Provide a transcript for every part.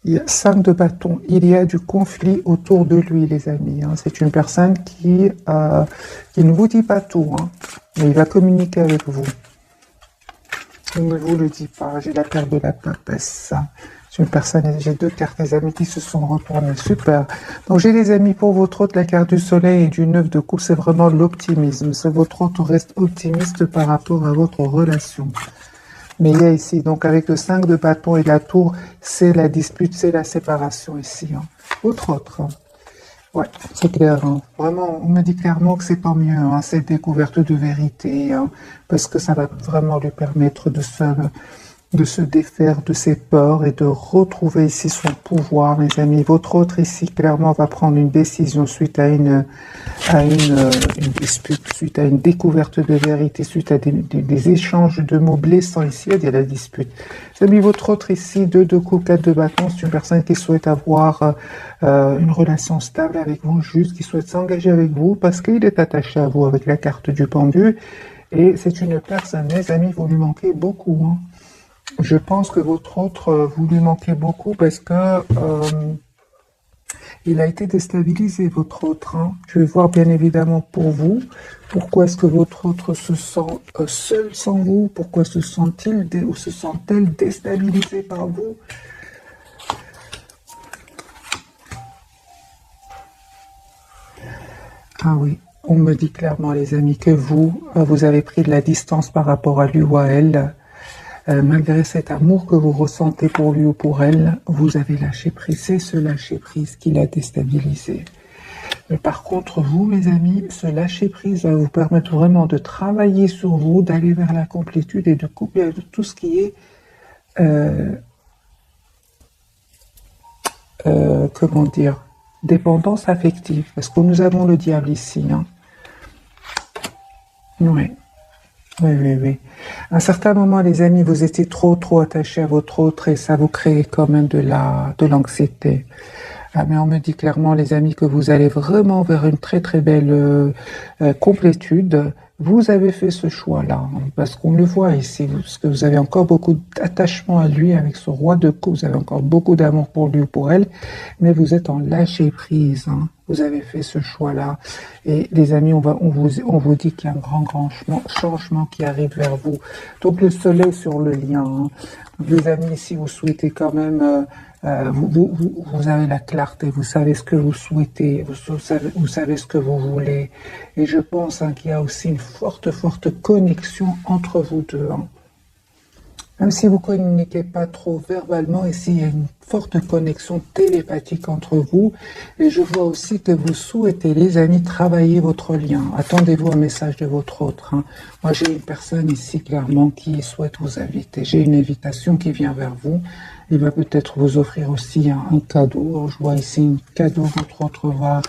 Il y a 5 de bâton. Il y a du conflit autour de lui, les amis, hein. C'est une personne qui ne vous dit pas tout, hein, mais il va communiquer avec vous. Il ne vous le dit pas. J'ai la carte de la papesse. C'est une personne, j'ai 2 cartes, les amis, qui se sont retournées. Super. Donc, j'ai les amis pour votre hôte, la carte du soleil et du 9 de coupe, c'est vraiment l'optimisme. C'est votre hôte reste optimiste par rapport à votre relation. Mais il y a ici, donc avec le 5 de bâton et la tour, c'est la dispute, c'est la séparation ici. Hein. Votre autre. Hein. Ouais, c'est clair. Hein. Vraiment, on me dit clairement que c'est tant mieux, hein, cette découverte de vérité, hein, parce que ça va vraiment lui permettre de se défaire de ses peurs et de retrouver ici son pouvoir, mes amis. Votre autre ici, clairement, va prendre une décision suite à une dispute, suite à une découverte de vérité, suite à des échanges de mots blessants ici, il y a la dispute. Mes amis, votre autre ici, 2 de coups, 4 de bâton, c'est une personne qui souhaite avoir une relation stable avec vous, juste, qui souhaite s'engager avec vous parce qu'il est attaché à vous avec la carte du pendu. Et c'est une personne, mes amis, vous lui manquez beaucoup, hein. Je pense que votre autre, vous lui manquez beaucoup parce que il a été déstabilisé, votre autre. Hein. Je vais voir bien évidemment pour vous. Pourquoi est-ce que votre autre se sent seul sans vous? Pourquoi se sent-il ou se sent-elle déstabilisée par vous? Ah oui, on me dit clairement, les amis, que vous avez pris de la distance par rapport à lui ou à elle. Malgré cet amour que vous ressentez pour lui ou pour elle, vous avez lâché prise. C'est ce lâcher prise qui l'a déstabilisé. Mais par contre, vous, mes amis, ce lâcher prise va vous permettre vraiment de travailler sur vous, d'aller vers la complétude et de couper avec tout ce qui est, comment dire, dépendance affective. Parce que nous avons le diable ici. Hein. Oui. Oui, oui, oui. À un certain moment, les amis, vous étiez trop attachés à votre autre et ça vous crée quand même de l'anxiété. Ah, mais on me dit clairement, les amis, que vous allez vraiment vers une très belle complétude. Vous avez fait ce choix-là, hein, parce qu'on le voit ici, parce que vous avez encore beaucoup d'attachement à lui avec ce roi de coupe, vous avez encore beaucoup d'amour pour lui ou pour elle, mais vous êtes en lâcher prise. Hein. Vous avez fait ce choix-là. Et les amis, on vous dit qu'il y a un grand changement qui arrive vers vous. Donc le soleil sur le lien. Hein. Les amis, si vous souhaitez quand même... vous avez la clarté, vous savez ce que vous souhaitez, vous savez ce que vous voulez. Et je pense qu'il y a aussi une forte connexion entre vous deux. Hein. Même si vous ne communiquez pas trop verbalement, ici il y a une forte connexion télépathique entre vous. Et je vois aussi que vous souhaitez, les amis, travailler votre lien. Attendez-vous un message de votre autre. Hein. Moi, j'ai une personne ici, clairement, qui souhaite vous inviter. J'ai une invitation qui vient vers vous. Il va peut-être vous offrir aussi un cadeau. Je vois ici un cadeau que votre autre va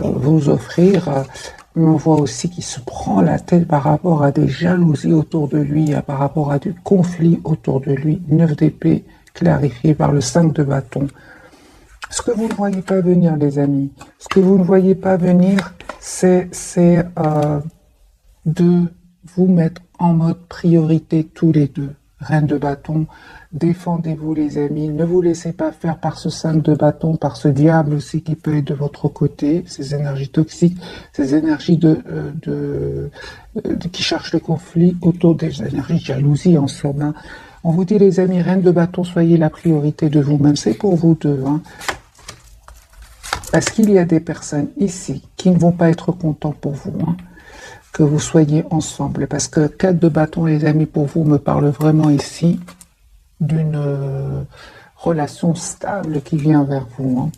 vous offrir. Mais on voit aussi qu'il se prend la tête par rapport à des jalousies autour de lui, par rapport à du conflit autour de lui. 9 d'épée clarifié par le 5 de bâton. Ce que vous ne voyez pas venir, les amis, ce que vous ne voyez pas venir, c'est de vous mettre en mode priorité tous les deux. Reine de bâton, défendez-vous les amis, ne vous laissez pas faire par ce 5 de bâton, par ce diable aussi qui peut être de votre côté, ces énergies toxiques, ces énergies qui cherchent le conflit autour des énergies de jalousie en somme. Hein. On vous dit les amis, reine de bâton, soyez la priorité de vous-même, c'est pour vous deux. Hein. Parce qu'il y a des personnes ici qui ne vont pas être contents pour vous. Hein. Que vous soyez ensemble. Parce que 4 de bâton, les amis, pour vous, me parle vraiment ici d'une relation stable qui vient vers vous. Hein.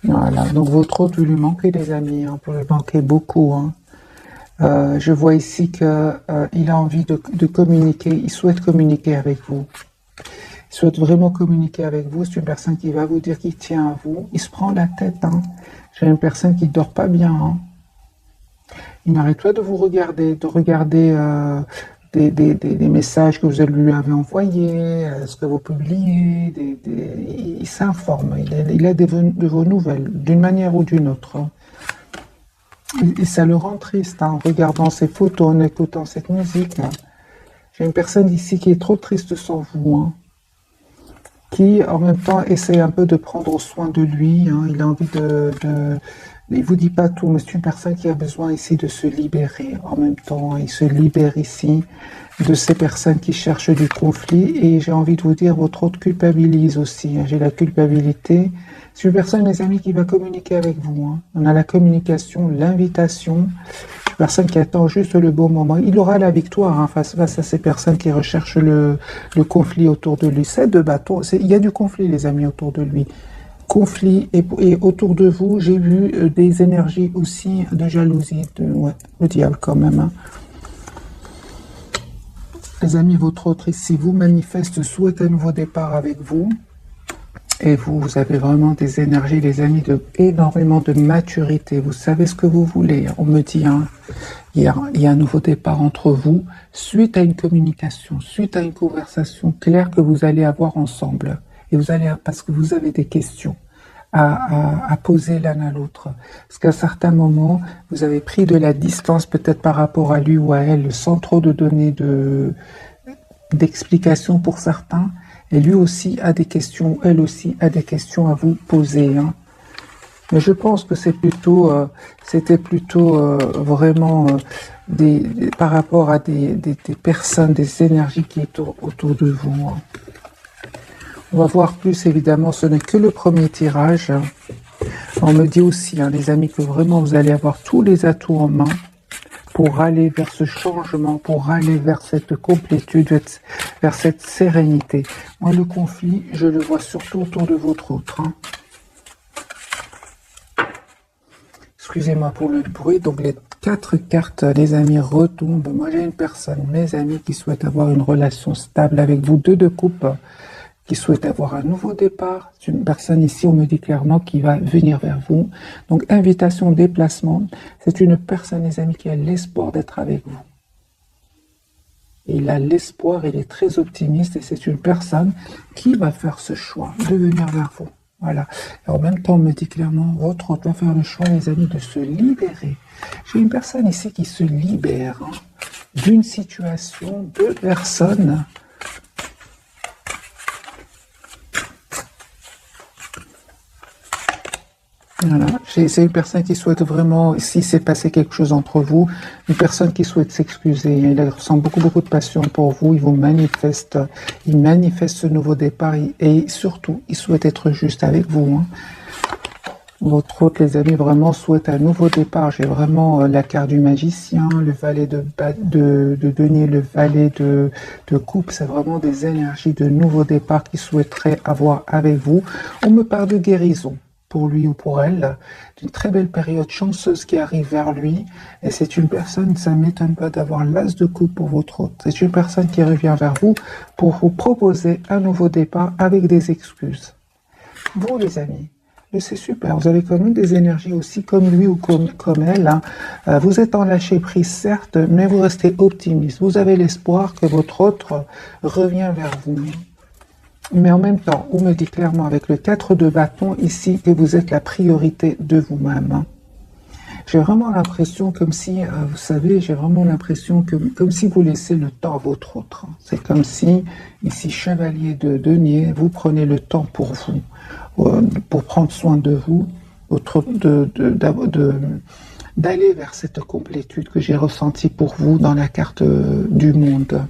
Voilà. Donc, votre autre, vous lui manquez, les amis. Hein, vous lui manquez beaucoup. Hein. Je vois ici qu'il a envie de communiquer. Il souhaite communiquer avec vous. Il souhaite vraiment communiquer avec vous. C'est une personne qui va vous dire qu'il tient à vous. Il se prend la tête. Hein. J'ai une personne qui ne dort pas bien. Hein. Il n'arrête pas de vous regarder, des messages que vous lui avez envoyés, ce que vous publiez, il s'informe, il a de vos nouvelles, d'une manière ou d'une autre. Et ça le rend triste, hein, en regardant ces photos, en écoutant cette musique. Hein. J'ai une personne ici qui est trop triste sans vous. Hein. qui en même temps essaie un peu de prendre soin de lui, hein. Il a envie il vous dit pas tout, mais c'est une personne qui a besoin ici de se libérer en même temps. Il se libère ici de ces personnes qui cherchent du conflit. Et j'ai envie de vous dire, votre autre culpabilise aussi, hein. J'ai la culpabilité. C'est une personne, mes amis, qui va communiquer avec vous, hein. On a la communication, l'invitation. C'est une personne qui attend juste le bon moment. Il aura la victoire, hein, face à ces personnes qui recherchent le conflit autour de lui. 7 de bâton, il y a du conflit, les amis, autour de lui. Conflit et autour de vous, j'ai vu des énergies aussi de jalousie, ouais, le diable quand même, hein. Les amis, votre autre ici vous manifeste, souhaite un nouveau départ avec vous. Et vous avez vraiment des énergies, les amis, énormément de maturité. Vous savez ce que vous voulez. On me dit, hein, il y a un nouveau départ entre vous, suite à une communication, suite à une conversation claire que vous allez avoir ensemble. Et vous allez, parce que vous avez des questions à poser l'un à l'autre. Parce qu'à certains moments, vous avez pris de la distance peut-être par rapport à lui ou à elle, sans trop de donner d'explications pour certains. Et lui aussi a des questions, elle aussi a des questions à vous poser, hein. Mais je pense que c'était plutôt vraiment par rapport à des personnes, des énergies qui sont autour de vous, hein. On va voir plus, évidemment, ce n'est que le premier tirage. On me dit aussi, hein, les amis, que vraiment vous allez avoir tous les atouts en main pour aller vers ce changement, pour aller vers cette complétude, vers cette sérénité. Moi, le conflit, je le vois surtout autour de votre autre, hein. Excusez-moi pour le bruit. Donc, les 4 cartes, les amis, retombent. Moi, j'ai une personne, mes amis, qui souhaite avoir une relation stable avec vous. 2 de coupe, qui souhaite avoir un nouveau départ. C'est une personne ici, on me dit clairement, qui va venir vers vous. Donc, invitation, déplacement. C'est une personne, les amis, qui a l'espoir d'être avec vous. Il a l'espoir, il est très optimiste et c'est une personne qui va faire ce choix de venir vers vous. Voilà. Et en même temps, on me dit clairement, votre autre va faire le choix, les amis, de se libérer. J'ai une personne ici qui se libère, hein, d'une situation, de personnes. Voilà. C'est une personne qui souhaite vraiment, si s'est passé quelque chose entre vous, une personne qui souhaite s'excuser. Il ressent beaucoup de passion pour vous. Il manifeste ce nouveau départ et surtout, il souhaite être juste avec vous, hein. Votre autre, les amis, vraiment souhaite un nouveau départ. J'ai vraiment la carte du magicien, le valet de denier, le valet de coupe. C'est vraiment des énergies de nouveau départ qu'il souhaiterait avoir avec vous. On me parle de guérison pour lui ou pour elle, d'une très belle période chanceuse qui arrive vers lui. Et c'est une personne, ça ne m'étonne pas d'avoir l'as de coupe pour votre autre. C'est une personne qui revient vers vous pour vous proposer un nouveau départ avec des excuses. Vous, les amis, c'est super. Vous avez quand même des énergies aussi comme lui ou comme elle, hein. Vous êtes en lâcher prise, certes, mais vous restez optimiste. Vous avez l'espoir que votre autre revient vers vous. Mais en même temps, on me dit clairement avec le 4 de bâton ici que vous êtes la priorité de vous-même, hein. J'ai vraiment l'impression comme si, vous savez, j'ai vraiment l'impression que comme si vous laissez le temps à votre autre, hein. C'est comme si, ici, chevalier de denier, vous prenez le temps pour vous, pour prendre soin de vous, d'aller vers cette complétude que j'ai ressentie pour vous dans la carte du monde.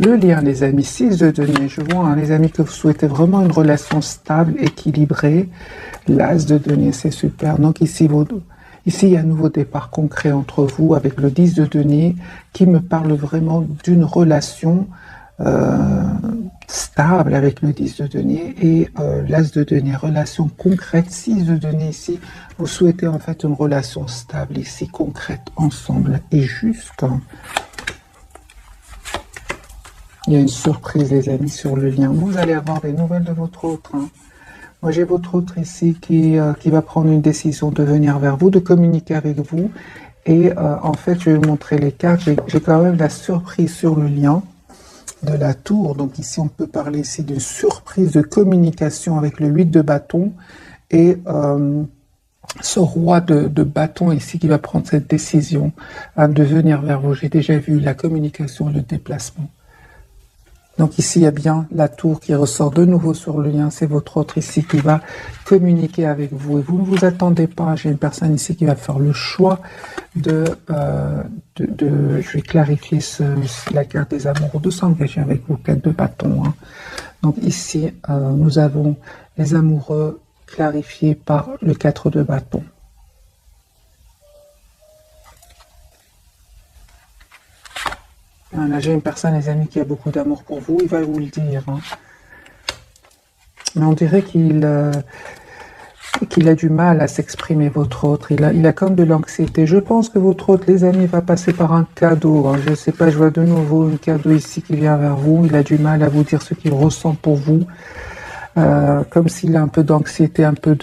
Le lien, les amis, 6 de denier. Je vois, hein, les amis, que vous souhaitez vraiment une relation stable, équilibrée. L'as de denier, c'est super. Donc ici, il y a un nouveau départ concret entre vous avec le 10 de denier qui me parle vraiment d'une relation stable avec le 10 de denier et l'as de denier, relation concrète. 6 de denier ici, vous souhaitez en fait une relation stable ici, concrète, ensemble et juste. Il y a une surprise, les amis, sur le lien. Vous allez avoir des nouvelles de votre autre, hein. Moi, j'ai votre autre ici qui va prendre une décision de venir vers vous, de communiquer avec vous. Et en fait, je vais vous montrer les cartes. J'ai quand même la surprise sur le lien de la tour. Donc ici, on peut parler ici de surprise de communication avec le 8 de bâton. Et ce roi de bâton ici qui va prendre cette décision de venir vers vous. J'ai déjà vu la communication, le déplacement. Donc ici, il y a bien la tour qui ressort de nouveau sur le lien. C'est votre autre ici qui va communiquer avec vous. Et vous ne vous attendez pas. J'ai une personne ici qui va faire le choix je vais clarifier la carte des amoureux, de s'engager avec vous, 4 de bâton. Hein. Donc ici, nous avons les amoureux clarifiés par le 4 de bâton. Là, j'ai une personne, les amis, qui a beaucoup d'amour pour vous. Il va vous le dire. Hein. Mais on dirait qu'il a du mal à s'exprimer, votre autre. Il a comme de l'anxiété. Je pense que votre autre, les amis, va passer par un cadeau. Hein. Je ne sais pas, je vois de nouveau un cadeau ici qui vient vers vous. Il a du mal à vous dire ce qu'il ressent pour vous. Comme s'il a un peu d'anxiété, un peu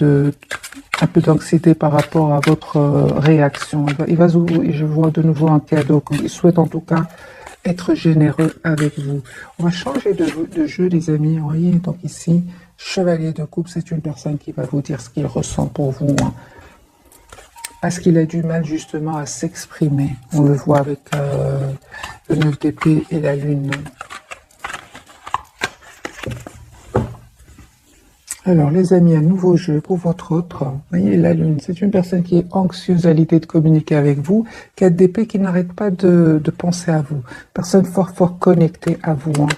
d'anxiété par rapport à votre réaction. Je vois de nouveau un cadeau. Il souhaite en tout cas être généreux avec vous. On va changer de jeu, les amis. Vous voyez, donc ici, chevalier de coupe, c'est une personne qui va vous dire ce qu'il ressent pour vous. Hein. Parce qu'il a du mal justement à s'exprimer. On le voit avec le 9 d'épée et la lune. Alors, les amis, un nouveau jeu pour votre autre. Vous voyez, la lune, c'est une personne qui est anxieuse à l'idée de communiquer avec vous. 4 d'épée qui n'arrête pas de penser à vous. Personne fort connectée à vous. Hein.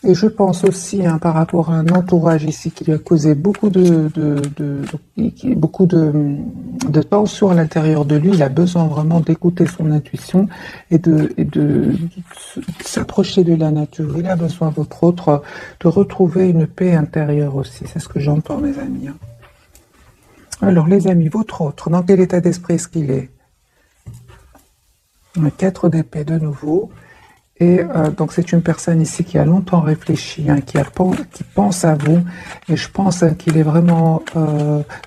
Et je pense aussi, hein, par rapport à un entourage ici qui lui a causé beaucoup de tension à l'intérieur de lui, il a besoin vraiment d'écouter son intuition et de s'approcher de la nature. Il a besoin, votre autre, de retrouver une paix intérieure aussi. C'est ce que j'entends, mes amis. Hein. Alors, les amis, votre autre, dans quel état d'esprit est-ce qu'il est? Le 4 d'épée de nouveau. Et donc c'est une personne ici qui a longtemps réfléchi, hein, qui pense à vous, et je pense hein, qu'il est vraiment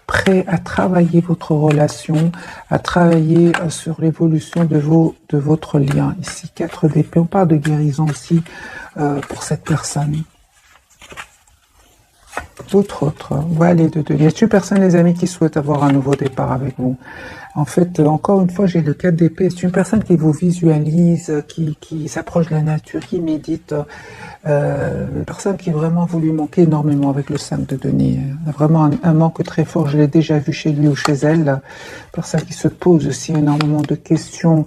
prêt à travailler votre relation, à travailler sur l'évolution de votre lien. Ici, 4 d'épée, on parle de guérison aussi pour cette personne. Votre autre, voilà les deux. Il y a une personne, les amis, qui souhaite avoir un nouveau départ avec vous. En fait, encore une fois, j'ai le 4 d'épée. C'est une personne qui vous visualise, qui s'approche de la nature, qui médite. Une personne qui vraiment vous lui manquez énormément avec le 5 de denier. Il a vraiment un manque très fort. Je l'ai déjà vu chez lui ou chez elle. Une personne qui se pose aussi énormément de questions.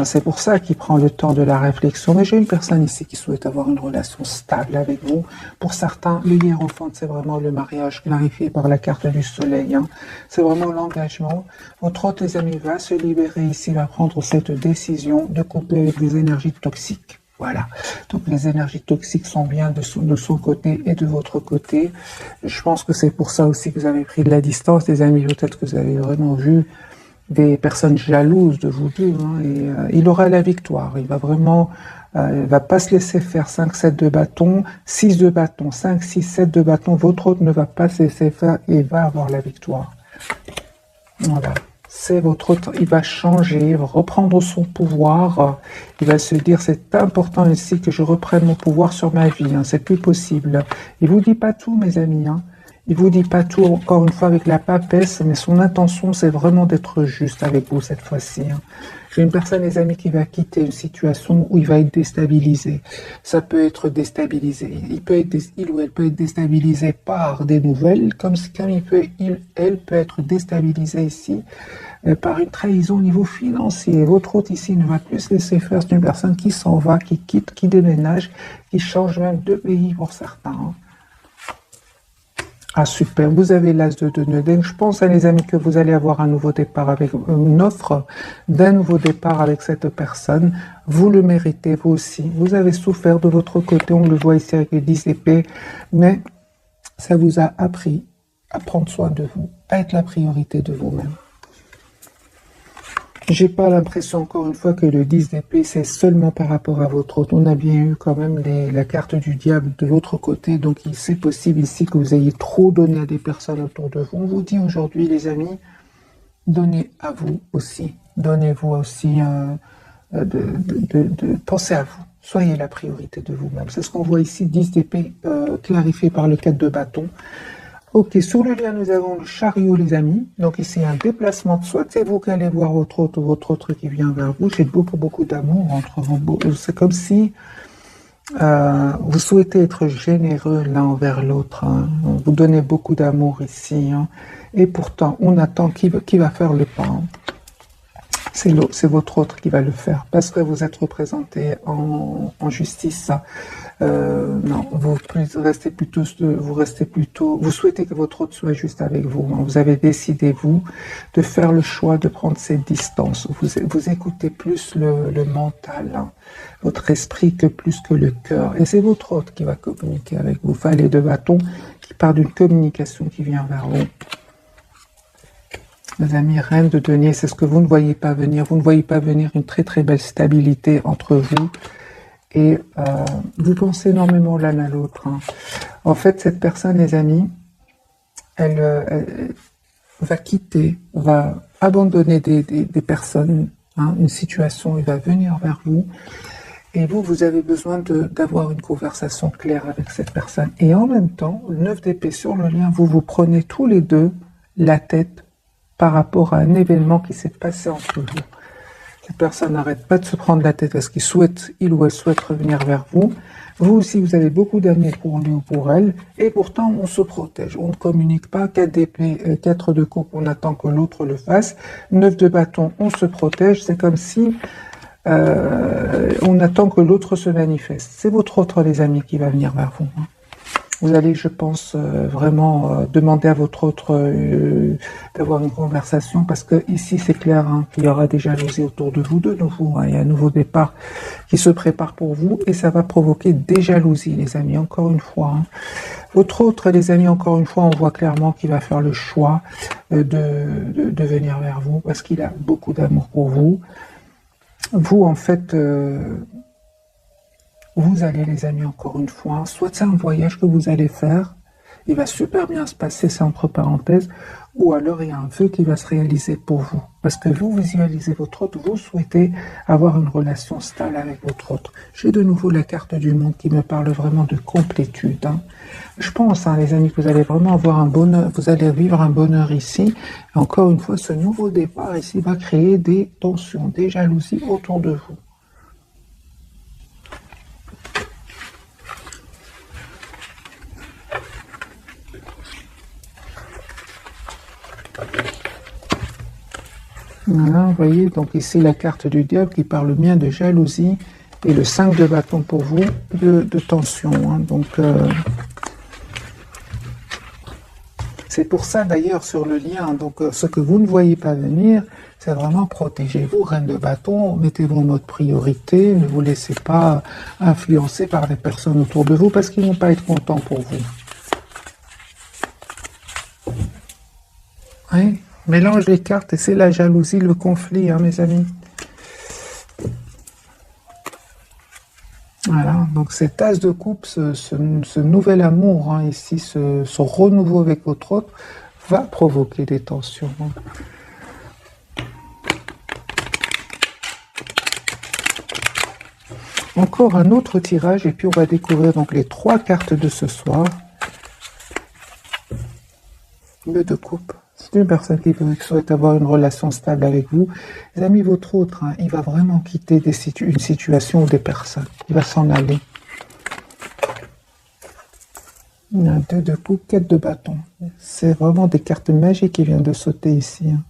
C'est pour ça qu'il prend le temps de la réflexion. Mais j'ai une personne ici qui souhaite avoir une relation stable avec vous. Pour certains, le hiérophante, c'est vraiment le mariage clarifié par la carte du soleil. Hein. C'est vraiment l'engagement. Votre autre, les amis, va se libérer ici, va prendre cette décision de couper avec des énergies toxiques. Voilà. Donc les énergies toxiques sont bien de son côté et de votre côté. Je pense que c'est pour ça aussi que vous avez pris de la distance, les amis. Peut-être que vous avez vraiment vu des personnes jalouses de vous deux. Hein, et il aura la victoire. Il va vraiment... il va pas se laisser faire. 5, 7 de bâton, 6 de bâton, 5, 6, 7 de bâton. Votre autre ne va pas se laisser faire et va avoir la victoire. Voilà. C'est votre autre, il va changer, il va reprendre son pouvoir, il va se dire c'est important ici que je reprenne mon pouvoir sur ma vie, hein, c'est plus possible. Il vous dit pas tout, mes amis, hein. Il vous dit pas tout, encore une fois avec la papesse, mais son intention c'est vraiment d'être juste avec vous cette fois-ci. Hein. J'ai une personne, les amis, qui va quitter une situation où il va être déstabilisé. Ça peut être déstabilisé. Il ou elle peut être déstabilisé par des nouvelles, comme elle peut être déstabilisée ici par une trahison au niveau financier. Votre autre ici ne va plus se laisser faire. C'est une personne qui s'en va, qui quitte, qui déménage, qui change même de pays pour certains. Hein. Ah super, vous avez l'as de nœuds. Donc je pense, les amis, que vous allez avoir un nouveau départ avec une offre d'un nouveau départ avec cette personne. Vous le méritez, vous aussi. Vous avez souffert de votre côté, on le voit ici avec les 10 épées, mais ça vous a appris à prendre soin de vous, à être la priorité de vous-même. J'ai pas l'impression, encore une fois, que le 10 d'épée, c'est seulement par rapport à votre autre. On a bien eu quand même la carte du diable de l'autre côté, donc c'est possible ici que vous ayez trop donné à des personnes autour de vous. On vous dit aujourd'hui, les amis, donnez à vous aussi. Donnez-vous aussi, pensez à vous. Soyez la priorité de vous-même. C'est ce qu'on voit ici, 10 d'épée clarifié par le 4 de bâton. Ok, sur le lien, nous avons le chariot, les amis. Donc ici, un déplacement. Soit c'est vous qui allez voir votre autre qui vient vers vous. J'ai beaucoup d'amour entre vous. C'est comme si vous souhaitez être généreux l'un envers l'autre. Hein. Vous donnez beaucoup d'amour ici. Hein. Et pourtant, on attend qui va faire le pas. Hein. C'est votre autre qui va le faire parce que vous êtes représenté en justice. Non, vous souhaitez que votre autre soit juste avec vous. Hein. Vous avez décidé, vous, de faire le choix de prendre cette distance. Vous écoutez plus le mental, hein, votre esprit que plus que le cœur. Et c'est votre autre qui va communiquer avec vous. Valet de bâton qui part d'une communication qui vient vers vous. Mes amis, reine de denier, c'est ce que vous ne voyez pas venir. Vous ne voyez pas venir une très belle stabilité entre vous. Et vous pensez énormément l'un à l'autre. Hein. En fait, cette personne, les amis, elle va quitter, va abandonner des personnes, hein, une situation, elle va venir vers vous. Et vous avez besoin d'avoir une conversation claire avec cette personne. Et en même temps, le 9 d'épée sur le lien, vous prenez tous les deux la tête par rapport à un événement qui s'est passé entre vous. Cette personne n'arrête pas de se prendre la tête parce il ou elle souhaite revenir vers vous. Vous aussi, vous avez beaucoup d'amour pour lui ou pour elle. Et pourtant, on se protège. On ne communique pas. 4 d'épée, 4 de coupe, on attend que l'autre le fasse. 9 de bâton, on se protège. C'est comme si on attend que l'autre se manifeste. C'est votre autre, les amis, qui va venir vers vous. Hein. Vous allez, je pense, vraiment demander à votre autre d'avoir une conversation parce que ici, c'est clair hein, qu'il y aura des jalousies autour de vous de nouveau. Hein, il y a un nouveau départ qui se prépare pour vous et ça va provoquer des jalousies, les amis, encore une fois. Hein. Votre autre, les amis, encore une fois, on voit clairement qu'il va faire le choix de venir vers vous parce qu'il a beaucoup d'amour pour vous. Vous, en fait... vous allez, les amis, encore une fois, soit c'est un voyage que vous allez faire, il va super bien se passer, c'est entre parenthèses, ou alors il y a un vœu qui va se réaliser pour vous. Parce que vous visualisez votre autre, vous souhaitez avoir une relation stable avec votre autre. J'ai de nouveau la carte du monde qui me parle vraiment de complétude. Hein. Je pense, hein, les amis, que vous allez vraiment avoir un bonheur, vous allez vivre un bonheur ici. Et encore une fois, ce nouveau départ ici va créer des tensions, des jalousies autour de vous. Voilà, vous voyez, donc ici la carte du diable qui parle bien de jalousie et le 5 de bâton pour vous, de tension. Hein, donc, c'est pour ça d'ailleurs sur le lien, donc ce que vous ne voyez pas venir, c'est vraiment protégez-vous, reine de bâton, mettez-vous en mode priorité, ne vous laissez pas influencer par les personnes autour de vous parce qu'ils ne vont pas être contents pour vous. Oui. Mélange les cartes et c'est la jalousie, le conflit, hein, mes amis. Voilà, donc cet as de coupe, ce nouvel amour, hein, ici, ce renouveau avec votre autre, va provoquer des tensions. Hein. Encore un autre tirage et puis on va découvrir donc les 3 cartes de ce soir. Le 2 coupe. C'est une personne qui souhaite avoir une relation stable avec vous. Les amis, votre autre, hein, il va vraiment quitter une situation ou des personnes. Il va s'en aller. Il y a 2 de coupe, 4 de bâton. C'est vraiment des cartes magiques qui viennent de sauter ici. Hein.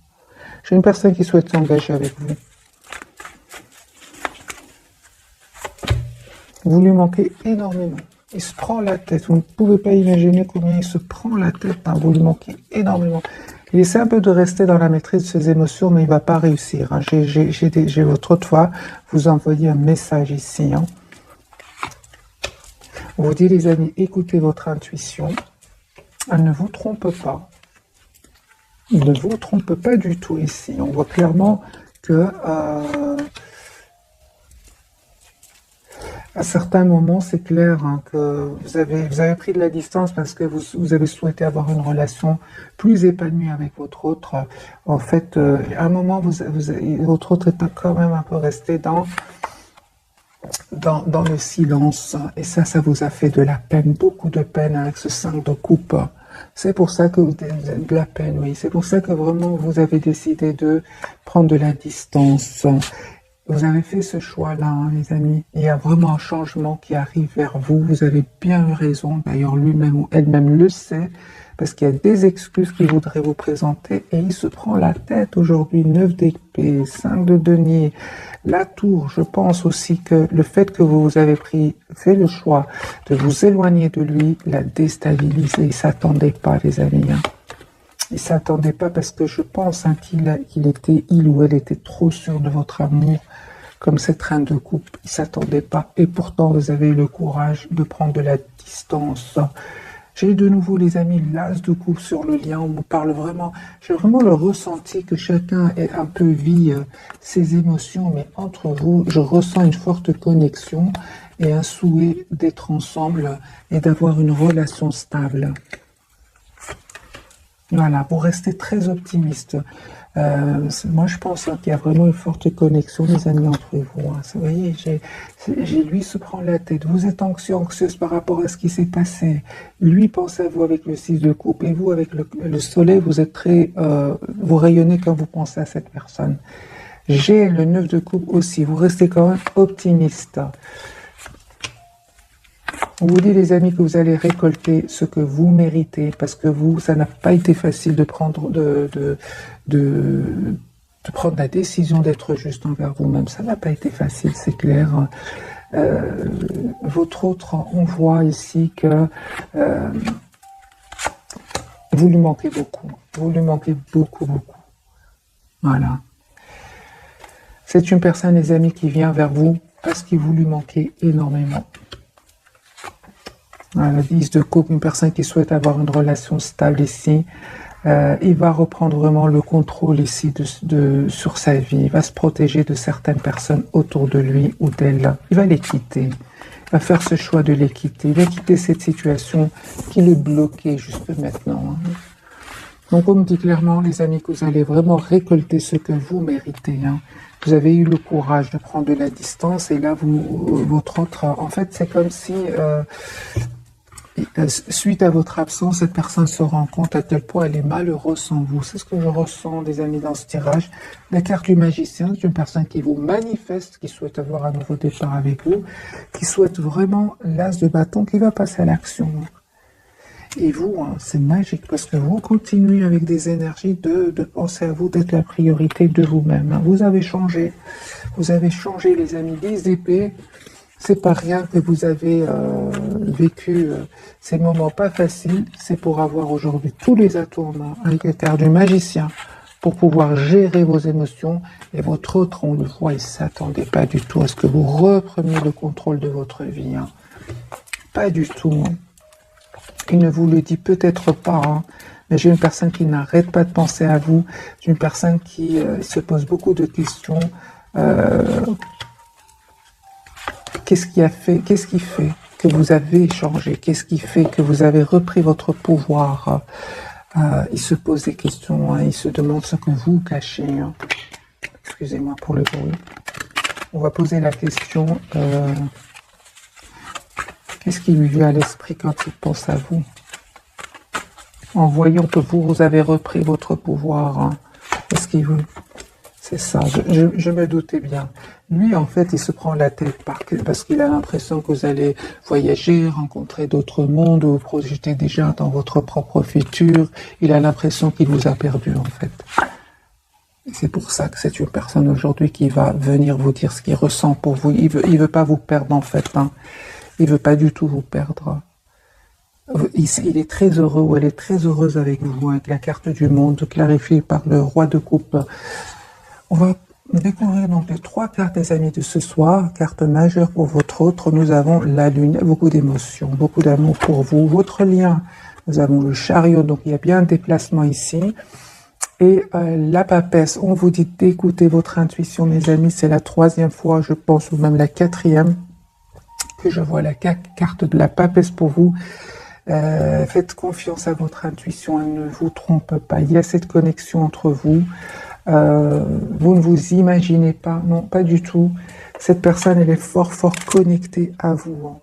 J'ai une personne qui souhaite s'engager avec vous. Vous lui manquez énormément. Il se prend la tête. Vous ne pouvez pas imaginer combien il se prend la tête. Hein. Vous lui manquez énormément. Il essaie un peu de rester dans la maîtrise de ses émotions, mais il ne va pas réussir. Hein. J'ai votre autre fois, vous envoyez un message ici. Hein. On vous dit, les amis, écoutez votre intuition. Elle ne vous trompe pas. Il ne vous trompe pas du tout ici. On voit clairement que... à certains moments, c'est clair hein, que vous avez pris de la distance parce que vous avez souhaité avoir une relation plus épanouie avec votre autre. En fait, à un moment, votre autre est quand même un peu resté dans le silence. Et ça vous a fait de la peine, beaucoup de peine avec ce 5 de coupe. C'est pour ça que vous avez de la peine, oui. C'est pour ça que vraiment vous avez décidé de prendre de la distance. Vous avez fait ce choix-là, hein, les amis. Il y a vraiment un changement qui arrive vers vous. Vous avez bien eu raison. D'ailleurs, lui-même ou elle-même le sait, parce qu'il y a des excuses qu'il voudrait vous présenter et il se prend la tête aujourd'hui. 9 d'épée, 5 de denier, la tour. Je pense aussi que le fait que vous avez fait le choix de vous éloigner de lui l'a déstabilisé. Il ne s'attendait pas, les amis. Hein. Il ne s'attendait pas parce que je pense hein, il ou elle était trop sûr de votre amour. Comme cette reine de coupe, il ne s'attendait pas. Et pourtant, vous avez eu le courage de prendre de la distance. J'ai de nouveau, les amis, l'as de coupe sur le lien. On me parle vraiment. J'ai vraiment le ressenti que chacun est un peu vit ses émotions. Mais entre vous, je ressens une forte connexion et un souhait d'être ensemble et d'avoir une relation stable. Voilà, vous restez très optimiste. Moi, je pense hein, qu'il y a vraiment une forte connexion, les amis, entre vous. Hein. Vous voyez, lui se prend la tête. Vous êtes anxieuse par rapport à ce qui s'est passé. Lui pense à vous avec le 6 de coupe et vous avec le soleil, vous êtes très, vous rayonnez quand vous pensez à cette personne. J'ai le 9 de coupe aussi. Vous restez quand même optimiste. On vous dit, les amis, que vous allez récolter ce que vous méritez, parce que vous, ça n'a pas été facile de prendre, de prendre la décision d'être juste envers vous-même. Ça n'a pas été facile, c'est clair. Votre autre, on voit ici que vous lui manquez beaucoup. Vous lui manquez beaucoup, beaucoup. Voilà. C'est une personne, les amis, qui vient vers vous parce qu'il vous lui manquez énormément. Voilà, 10 de coupe, une personne qui souhaite avoir une relation stable ici. Il va reprendre vraiment le contrôle ici sur sa vie. Il va se protéger de certaines personnes autour de lui ou d'elle. Il va les quitter. Il va faire ce choix de les quitter. Il va quitter cette situation qui le bloquait jusque maintenant. Hein. Donc on me dit clairement, les amis, que vous allez vraiment récolter ce que vous méritez. Hein. Vous avez eu le courage de prendre de la distance et là, votre autre... En fait, c'est comme si... suite à votre absence, cette personne se rend compte à quel point elle est malheureuse sans vous. C'est ce que je ressens, des amis, dans ce tirage. La carte du magicien, c'est une personne qui vous manifeste, qui souhaite avoir un nouveau départ avec vous, qui souhaite vraiment l'as de bâton, qui va passer à l'action. Et vous, hein, c'est magique, parce que vous continuez avec des énergies de penser à vous, d'être la priorité de vous-même. Hein. Vous avez changé, les amis. 10 d'épée. C'est pas rien que vous avez vécu ces moments pas faciles. C'est pour avoir aujourd'hui tous les atouts en main avec la carte du magicien pour pouvoir gérer vos émotions. Et votre autre, on le voit, il ne s'attendait pas du tout à ce que vous repreniez le contrôle de votre vie. Hein. Pas du tout. Hein. Il ne vous le dit peut-être pas, hein. Mais j'ai une personne qui n'arrête pas de penser à vous. J'ai une personne qui se pose beaucoup de questions. Qu'est-ce qui fait que vous avez changé? Qu'est-ce qui fait que vous avez repris votre pouvoir? Il se pose des questions, hein, il se demande ce que vous cachez. Hein. Excusez-moi pour le bruit. On va poser la question, qu'est-ce qui lui vient à l'esprit quand il pense à vous? En voyant que vous avez repris votre pouvoir, hein, qu'est-ce qu'il veut? C'est ça, je me doutais bien. Lui, en fait, il se prend la tête parce qu'il a l'impression que vous allez voyager, rencontrer d'autres mondes, vous projeter déjà dans votre propre futur. Il a l'impression qu'il vous a perdu, en fait. Et c'est pour ça que c'est une personne aujourd'hui qui va venir vous dire ce qu'il ressent pour vous. Il veut pas vous perdre, en fait. Hein. Il veut pas du tout vous perdre. Il est très heureux ou elle est très heureuse avec vous, avec la carte du monde clarifiée par le roi de coupe. On va découvrir donc les 3 cartes, des amis, de ce soir. Carte majeure pour votre autre. Nous avons la lune. Il y a beaucoup d'émotions, beaucoup d'amour pour vous. Votre lien, nous avons le chariot. Donc, il y a bien un déplacement ici. Et la papesse, on vous dit d'écouter votre intuition, mes amis. C'est la 3e fois, je pense, ou même la 4e, que je vois la carte de la papesse pour vous. Faites confiance à votre intuition. Elle ne vous trompe pas. Il y a cette connexion entre vous. Vous ne vous imaginez pas, non, pas du tout. Cette personne, elle est fort, fort connectée à vous. Hein.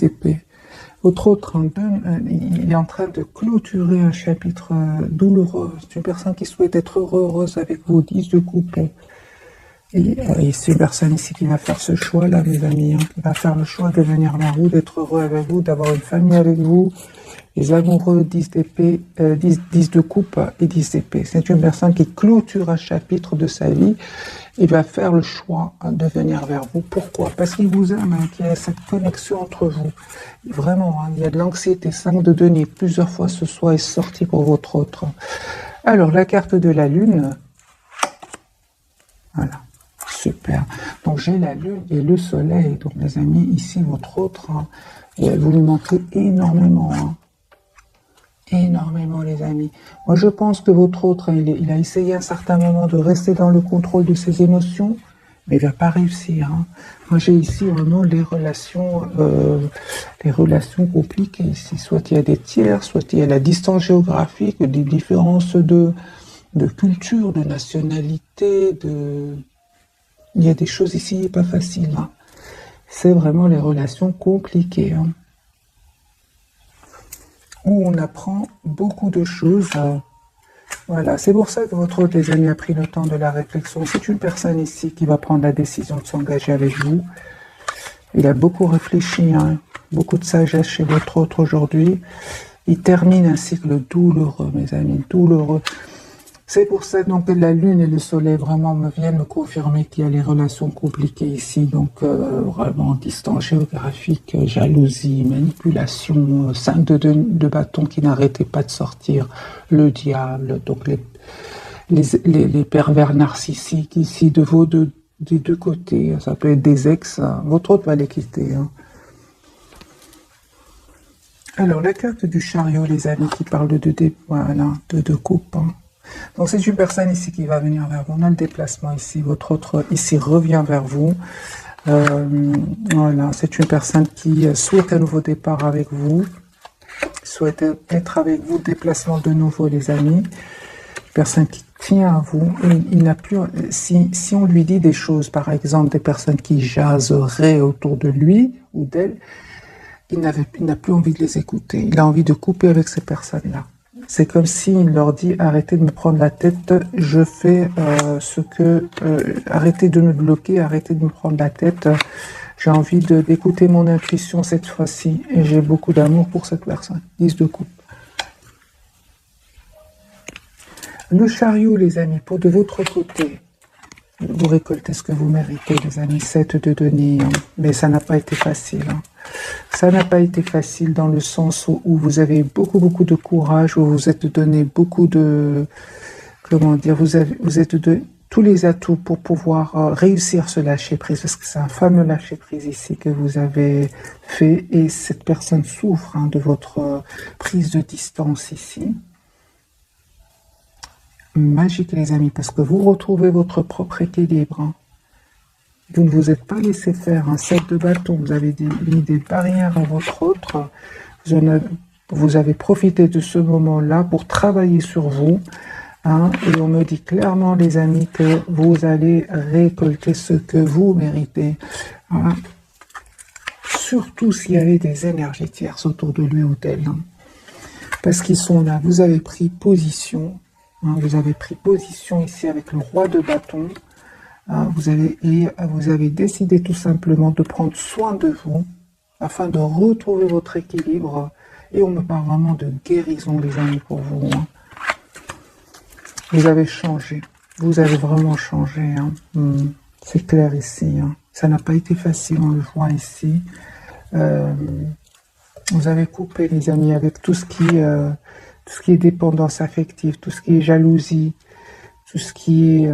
épées. Votre autre, il est en train de clôturer un chapitre douloureux. C'est une personne qui souhaite être heureuse avec vous, 10 de coupe. Et c'est une personne ici qui va faire ce choix-là, mes amis, qui va faire le choix de venir vers vous, d'être heureux avec vous, d'avoir une famille avec vous. Les amoureux, 10 d'épée, 10 de coupe et 10 d'épée. C'est une personne qui clôture un chapitre de sa vie et va faire le choix de venir vers vous. Pourquoi? Parce qu'il vous aime, qu'il y a cette connexion entre vous. Vraiment, il y a de l'anxiété. 5 de denier, plusieurs fois ce soir est sorti pour votre autre. Alors, la carte de la lune. Voilà. Super. Donc, j'ai la lune et le soleil. Donc, les amis, ici, votre autre, vous lui manquez énormément. Énormément, les amis. Moi, je pense que votre autre, il a essayé à un certain moment de rester dans le contrôle de ses émotions, mais il va pas réussir. Moi, j'ai ici vraiment les relations compliquées ici. Soit il y a des tiers, soit il y a la distance géographique, des différences de culture, de nationalité, il y a des choses ici pas faciles. C'est vraiment les relations compliquées. Où on apprend beaucoup de choses. Voilà, c'est pour ça que votre hôte, les amis, a pris le temps de la réflexion. C'est une personne ici qui va prendre la décision de s'engager avec vous. Il a beaucoup réfléchi, beaucoup de sagesse chez votre hôte aujourd'hui. Il termine un cycle douloureux, mes amis, douloureux. C'est pour ça donc, que la lune et le soleil vraiment viennent me confirmer qu'il y a les relations compliquées ici. Donc vraiment distance géographique, jalousie, manipulation, 5 de bâton qui n'arrêtait pas de sortir, le diable, donc les pervers narcissiques ici des deux côtés. Ça peut être des ex, votre autre va les quitter. Alors la carte du chariot, les amis, qui parle de deux coupes. Donc c'est une personne ici qui va venir vers vous. On a le déplacement ici. Votre autre ici revient vers vous. Voilà, c'est une personne qui souhaite un nouveau départ avec vous. Souhaite être avec vous. Déplacement de nouveau, les amis. Personne qui tient à vous. Il n'a plus. Si on lui dit des choses, par exemple, des personnes qui jaseraient autour de lui ou d'elle, il n'a plus envie de les écouter. Il a envie de couper avec ces personnes-là. C'est comme s'il leur dit arrêtez de me prendre la tête, je fais arrêtez de me bloquer, arrêtez de me prendre la tête. J'ai envie d'écouter mon intuition cette fois-ci et j'ai beaucoup d'amour pour cette personne. 10 de coupe. Le chariot, les amis, pour de votre côté, vous récoltez ce que vous méritez, les amis. 7 de denier, mais ça n'a pas été facile. Ça n'a pas été facile dans le sens où vous avez beaucoup de courage, où vous êtes donné beaucoup de, comment dire, vous êtes de tous les atouts pour pouvoir réussir ce lâcher prise, parce que c'est un fameux lâcher prise ici que vous avez fait, et cette personne souffre de votre prise de distance ici. Magique, les amis, parce que vous retrouvez votre propre équilibre. Vous ne vous êtes pas laissé faire un 7 de bâton, vous avez mis des barrières à votre autre, vous avez profité de ce moment-là pour travailler sur vous, et on me dit clairement, les amis, que vous allez récolter ce que vous méritez. Surtout s'il y avait des énergies tierces autour de lui ou d'elle. Parce qu'ils sont là, vous avez pris position, vous avez pris position ici avec le roi de bâton. Vous avez décidé tout simplement de prendre soin de vous afin de retrouver votre équilibre. Et on me parle vraiment de guérison, les amis, pour vous. Vous avez changé. Vous avez vraiment changé. C'est clair ici. Ça n'a pas été facile, on le voit ici. Vous avez coupé, les amis, avec tout ce qui est dépendance affective, tout ce qui est jalousie, tout ce qui est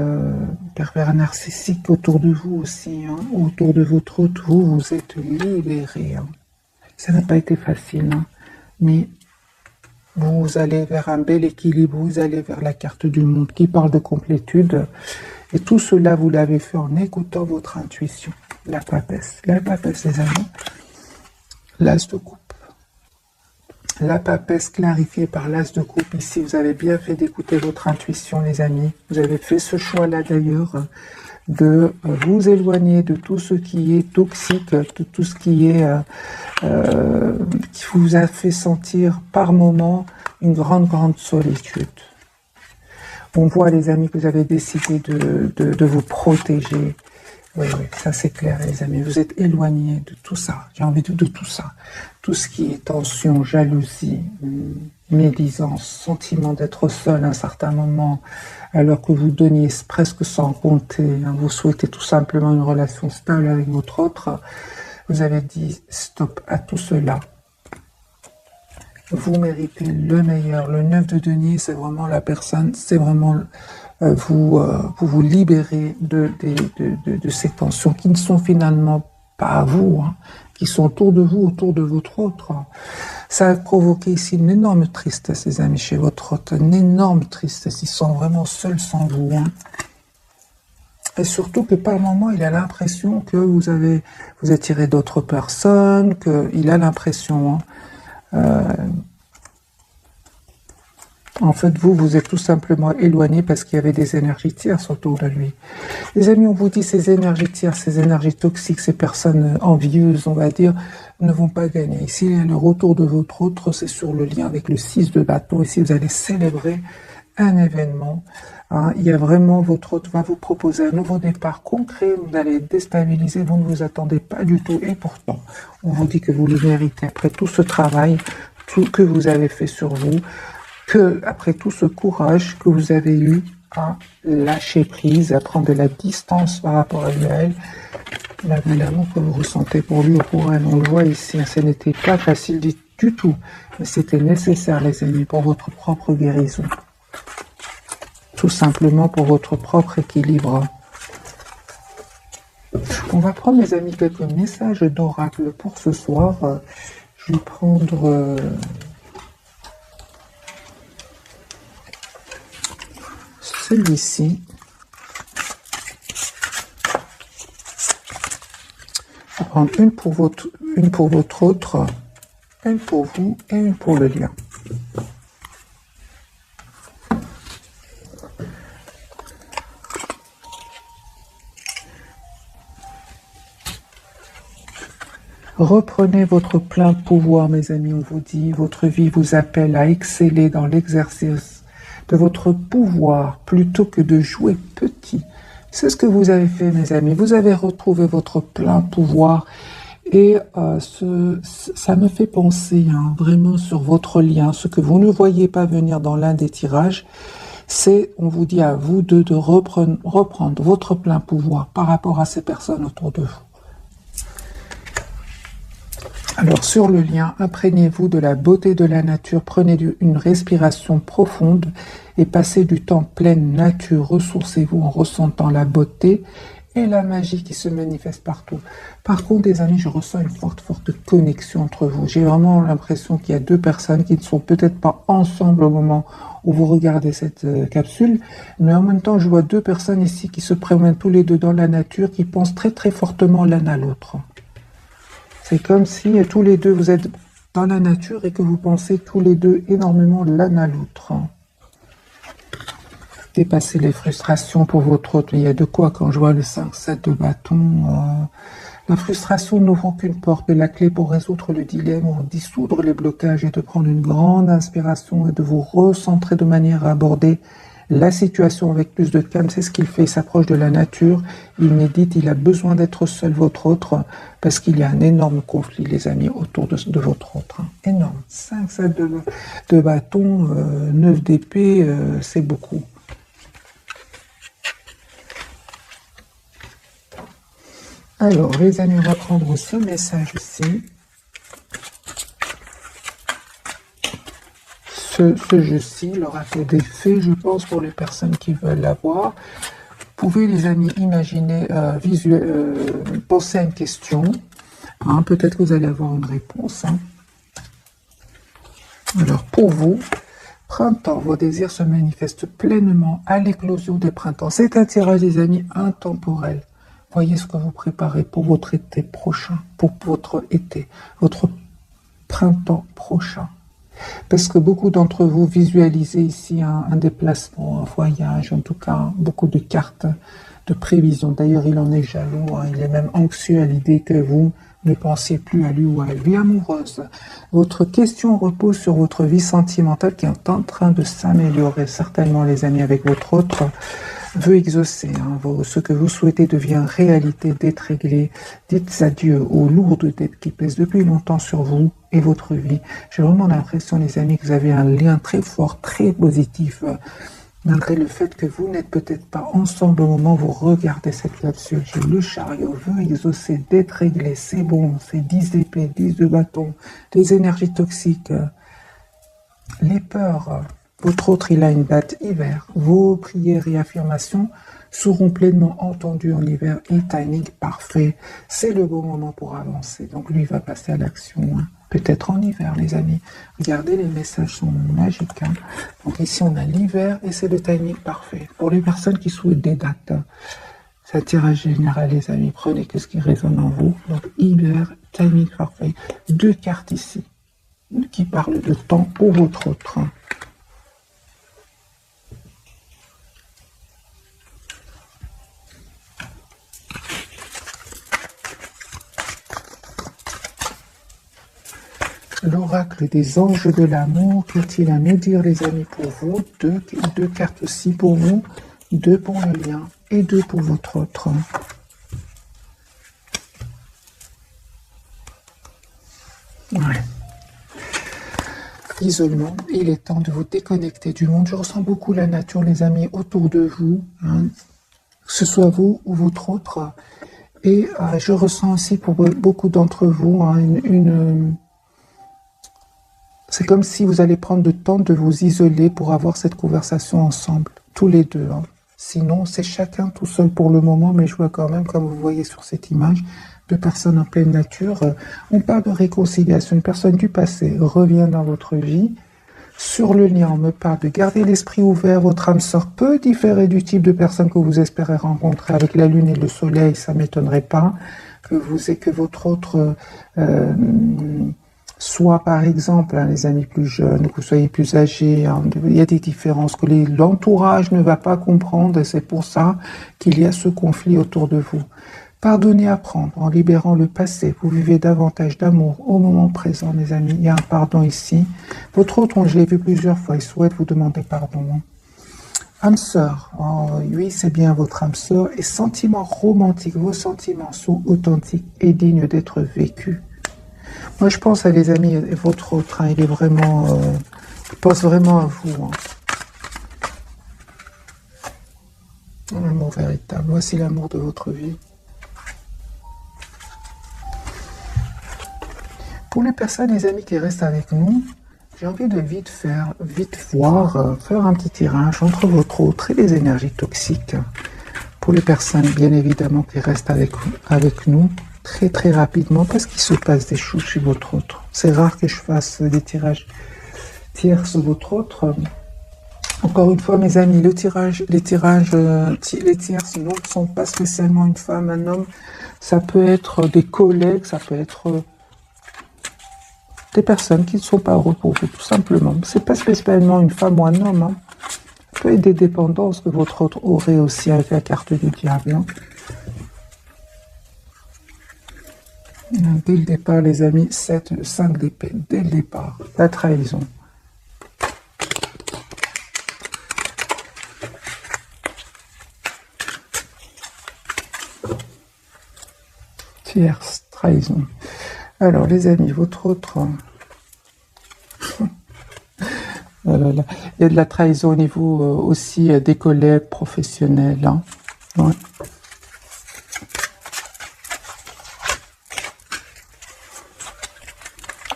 pervers narcissique autour de vous aussi, autour de votre autre, vous êtes libérés. Ça n'a pas été facile, mais vous allez vers un bel équilibre, vous allez vers la carte du monde qui parle de complétude, et tout cela, vous l'avez fait en écoutant votre intuition. La papesse, les amis, l'as de coupe. La papesse clarifiée par l'as de coupe ici, vous avez bien fait d'écouter votre intuition, les amis. Vous avez fait ce choix-là d'ailleurs vous éloigner de tout ce qui est toxique, de tout ce qui est qui vous a fait sentir par moments une grande solitude. On voit, les amis, que vous avez décidé de vous protéger. Oui, ça c'est clair, les amis. Vous êtes éloignés de tout ça. J'ai envie de tout ça. Tout ce qui est tension, jalousie, médisance, sentiment d'être seul à un certain moment, alors que vous donniez presque sans compter. Vous souhaitez tout simplement une relation stable avec votre autre. Vous avez dit stop à tout cela. Vous méritez le meilleur. Le 9 de denier, c'est vraiment la personne, c'est vraiment vous libérer de ces tensions qui ne sont finalement pas à vous, hein, qui sont autour de vous, autour de votre autre. Ça a provoqué ici une énorme tristesse, les amis, chez votre autre, une énorme tristesse. Ils sont vraiment seuls sans vous. Hein. Et surtout que par moment, il a l'impression que vous attirez d'autres personnes, qu'il a l'impression... Hein, en fait, vous êtes tout simplement éloigné parce qu'il y avait des énergies tierces autour de lui. Les amis, on vous dit, ces énergies tierces, ces énergies toxiques, ces personnes envieuses, on va dire, ne vont pas gagner. Ici, le retour de votre autre, c'est sur le lien avec le 6 de bâton. Ici, vous allez célébrer un événement. Hein, il y a vraiment, votre autre va vous proposer un nouveau départ concret. Vous allez déstabiliser, vous ne vous attendez pas du tout. Et pourtant, on vous dit que vous le méritez. Après tout ce travail, tout que vous avez fait sur vous, après tout ce courage que vous avez eu à lâcher prise, à prendre de la distance par rapport à elle, l'amour que vous ressentez pour lui ou pour elle, on le voit ici, ce n'était pas facile du tout, mais c'était nécessaire, les amis, pour votre propre guérison. Tout simplement pour votre propre équilibre. On va prendre, les amis, quelques messages d'oracle pour ce soir. Je vais prendre... celui-ci. On va prendre une pour votre autre, une pour vous et une pour le lien. Reprenez votre plein pouvoir, mes amis, on vous dit. Votre vie vous appelle à exceller dans l'exercice de votre pouvoir plutôt que de jouer petit. C'est ce que vous avez fait, mes amis. Vous avez retrouvé votre plein pouvoir et ça me fait penser vraiment sur votre lien. Ce que vous ne voyez pas venir dans l'un des tirages, c'est, on vous dit à vous deux de reprendre votre plein pouvoir par rapport à ces personnes autour de vous. Alors, sur le lien, imprégnez-vous de la beauté de la nature, prenez une respiration profonde et passez du temps pleine nature. Ressourcez-vous en ressentant la beauté et la magie qui se manifeste partout. Par contre, les amis, je ressens une forte connexion entre vous. J'ai vraiment l'impression qu'il y a deux personnes qui ne sont peut-être pas ensemble au moment où vous regardez cette capsule, mais en même temps, je vois deux personnes ici qui se promènent tous les deux dans la nature, qui pensent très fortement l'un à l'autre. C'est comme si tous les deux vous êtes dans la nature et que vous pensez tous les deux énormément l'un à l'autre. Dépasser les frustrations pour votre autre. Il y a de quoi quand je vois le 5-7 de bâton. La frustration n'ouvre qu'une porte, mais la clé pour résoudre le dilemme ou dissoudre les blocages est de prendre une grande inspiration et de vous recentrer de manière à aborder la situation avec plus de calme. C'est ce qu'il fait, il s'approche de la nature, il médite, il a besoin d'être seul, votre autre, parce qu'il y a un énorme conflit, les amis, autour de votre autre. Énorme. 5-7 de bâton, 9 d'épée, c'est beaucoup. Alors, les amis, on va prendre ce message ici. Ce jeu-ci, l'oracle des fées, je pense, pour les personnes qui veulent l'avoir. Vous pouvez, les amis, imaginer, penser à une question. Peut-être que vous allez avoir une réponse. Alors, pour vous, printemps, vos désirs se manifestent pleinement à l'éclosion des printemps. C'est un tirage, les amis, intemporel. Voyez ce que vous préparez pour votre été prochain, pour votre été, votre printemps prochain. Parce que beaucoup d'entre vous visualisez ici un déplacement, un voyage, en tout cas beaucoup de cartes de prévision. D'ailleurs, il en est jaloux, hein, il est même anxieux à l'idée que vous ne pensiez plus à lui ou à elle. Vie amoureuse. Votre question repose sur votre vie sentimentale qui est en train de s'améliorer. Certainement, les amis, avec votre autre veut exaucer. Ce que vous souhaitez devient réalité, d'être réglé. Dites adieu aux lourdes dettes qui pèsent depuis longtemps sur vous et votre vie. J'ai vraiment l'impression, les amis, que vous avez un lien très fort, très positif, malgré le fait que vous n'êtes peut-être pas ensemble au moment où vous regardez cette capsule. J'ai le chariot veut exaucer, d'être réglé, c'est bon, c'est 10 d'épée, 10 de bâton, des énergies toxiques, les peurs. Votre autre, il a une date hiver. Vos prières et affirmations seront pleinement entendues en hiver et timing parfait. C'est le bon moment pour avancer. Donc lui va passer à l'action. Peut-être en hiver, les amis. Regardez, les messages sont magiques. Donc ici, on a l'hiver et c'est le timing parfait. Pour les personnes qui souhaitent des dates, c'est un tirage général, les amis. Prenez que ce qui résonne en vous. Donc hiver, timing parfait. 2 cartes ici qui parlent de temps pour votre autre. L'oracle des anges de l'amour, qu'a-t-il à nous dire, les amis, pour vous? Deux cartes aussi pour vous, 2 pour le lien et 2 pour votre autre. Ouais. Isolement, il est temps de vous déconnecter du monde. Je ressens beaucoup la nature, les amis, autour de vous, que ce soit vous ou votre autre. Et je ressens aussi pour beaucoup d'entre vous c'est comme si vous allez prendre le temps de vous isoler pour avoir cette conversation ensemble, tous les deux. Sinon, c'est chacun tout seul pour le moment, mais je vois quand même, comme vous voyez sur cette image, 2 personnes en pleine nature. On parle de réconciliation. Une personne du passé revient dans votre vie. Sur le lien, on me parle de garder l'esprit ouvert. Votre âme sœur peut différer du type de personne que vous espérez rencontrer. Avec la lune et le soleil, ça ne m'étonnerait pas que votre autre... soit par exemple, les amis plus jeunes, que vous soyez plus âgés, il y a des différences que l'entourage ne va pas comprendre et c'est pour ça qu'il y a ce conflit autour de vous. Pardonnez, apprendre, en libérant le passé, vous vivez davantage d'amour au moment présent, mes amis. Il y a un pardon ici. Votre autre, je l'ai vu plusieurs fois, il souhaite vous demander pardon. Âme sœur, oui, c'est bien votre âme sœur. Et sentiments romantiques, vos sentiments sont authentiques et dignes d'être vécus. Moi, je pense à les amis, votre autre, il est vraiment, il pense vraiment à vous. L'amour véritable, voici l'amour de votre vie. Pour les personnes, les amis qui restent avec nous, j'ai envie de vite voir, faire un petit tirage entre votre autre et les énergies toxiques. Pour les personnes, bien évidemment, qui restent avec nous, très rapidement, parce qu'il se passe des choses chez votre autre. C'est rare que je fasse des tirages tiers sur votre autre. Encore une fois, mes amis, les tiers ne sont pas spécialement une femme, un homme. Ça peut être des collègues, ça peut être des personnes qui ne sont pas heureux pour vous, tout simplement. C'est pas spécialement une femme ou un homme. Ça peut être des dépendances que votre autre aurait aussi avec la carte du diable. Dès le départ, les amis, 5 d'épée. Dès le départ, la trahison. Tierce, trahison. Alors, les amis, votre autre... il y a de la trahison au niveau aussi des collègues professionnels. Ouais.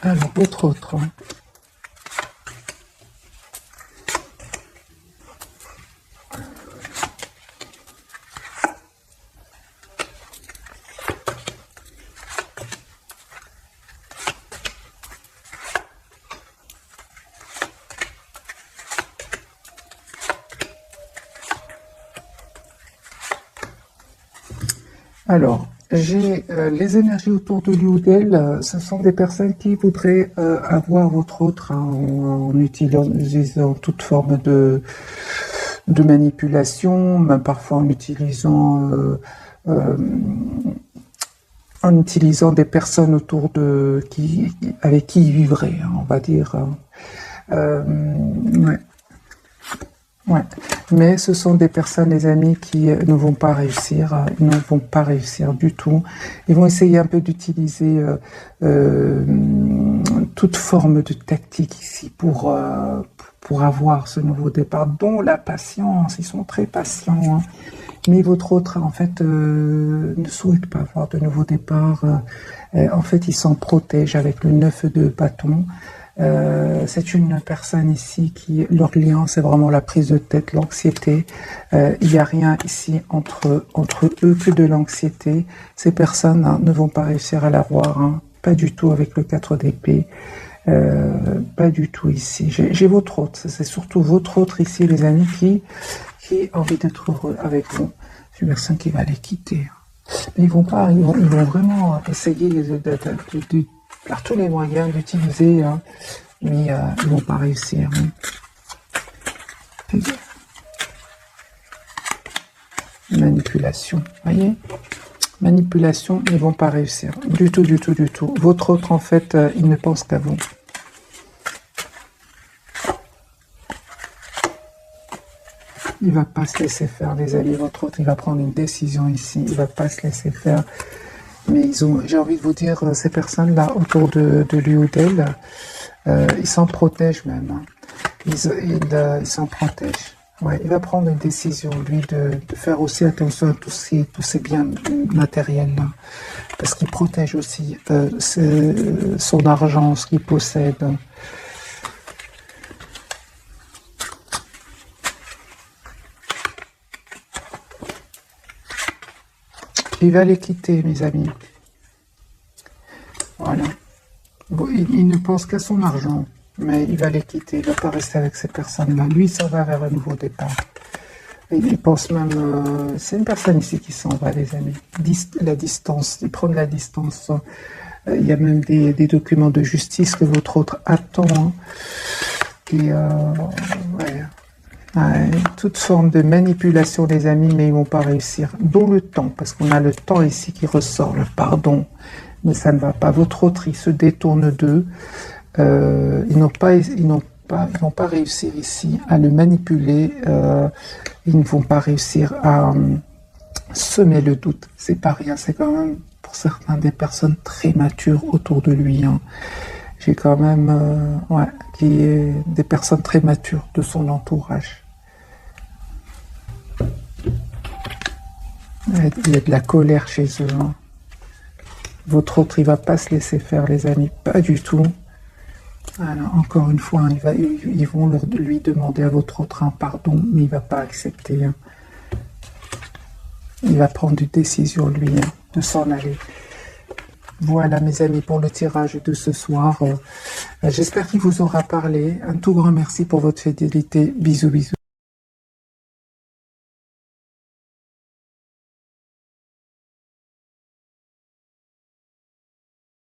Alors, votre autre. Alors, j'ai les énergies autour de lui ou d'elle, ce sont des personnes qui voudraient avoir votre autre en utilisant toute forme de de manipulation, même parfois en utilisant des personnes autour avec qui il vivrait, hein, on va dire. Ouais. Ouais, mais ce sont des personnes, les amis, qui ne vont pas réussir, ils ne vont pas réussir du tout. Ils vont essayer un peu d'utiliser toute forme de tactique ici pour avoir ce nouveau départ, dont la patience. Ils sont très patients, hein. Mais votre autre, en fait, ne souhaite pas avoir de nouveau départ. En fait, il s'en protège avec le 9 de bâton. C'est une personne ici qui, leur lien, c'est vraiment la prise de tête, l'anxiété. Il n'y a rien ici entre eux que de l'anxiété. Ces personnes, hein, ne vont pas réussir à l'avoir, hein, pas du tout avec le 4 d'épée. Pas du tout ici. J'ai votre autre, c'est surtout votre autre ici, les amis, qui a envie d'être heureux avec vous. C'est une personne qui va les quitter. Mais ils vont vraiment essayer par tous les moyens d'utiliser, hein, mais ils vont pas réussir. Hein. Manipulation, voyez, manipulation, ils vont pas réussir du tout, du tout, du tout. Votre autre, en fait, il ne pense qu'à vous. Il va pas se laisser faire, les amis. Votre autre, il va prendre une décision ici. Il va pas se laisser faire. Mais j'ai envie de vous dire, ces personnes-là autour de lui ou d'elle, ils s'en protègent même. Hein. Ils s'en protègent. Ouais, il va prendre une décision, lui, de faire aussi attention à tous ces biens matériels, là, parce qu'il protège aussi son argent, ce qu'il possède. Il va les quitter, mes amis. Voilà. Bon, il ne pense qu'à son argent, mais il va les quitter. Il ne va pas rester avec ces personnes-là. Lui, il s'en va vers un nouveau départ. Et il pense même... c'est une personne ici qui s'en va, les amis. La distance, il prend de la distance. Il y a même des documents de justice que votre autre attend. Hein. Et ouais. Ouais, toute forme de manipulation, les amis, mais ils vont pas réussir. Dont le temps, parce qu'on a le temps ici qui ressort, le pardon. Mais ça ne va pas. Votre autre, il se détourne d'eux. Ils n'ont pas réussi ici à le manipuler. Ils ne vont pas réussir à semer le doute. C'est pas rien. C'est quand même, pour certains, des personnes très matures autour de lui. Hein. J'ai quand même, des personnes très matures de son entourage. Il y a de la colère chez eux. Hein. Votre autre, il va pas se laisser faire, les amis, pas du tout. Alors, encore une fois, ils vont lui demander à votre autre un pardon, mais il va pas accepter. Hein. Il va prendre une décision, lui, hein, de s'en aller. Voilà, mes amis, pour le tirage de ce soir. J'espère qu'il vous aura parlé. Un tout grand merci pour votre fidélité. Bisous, bisous.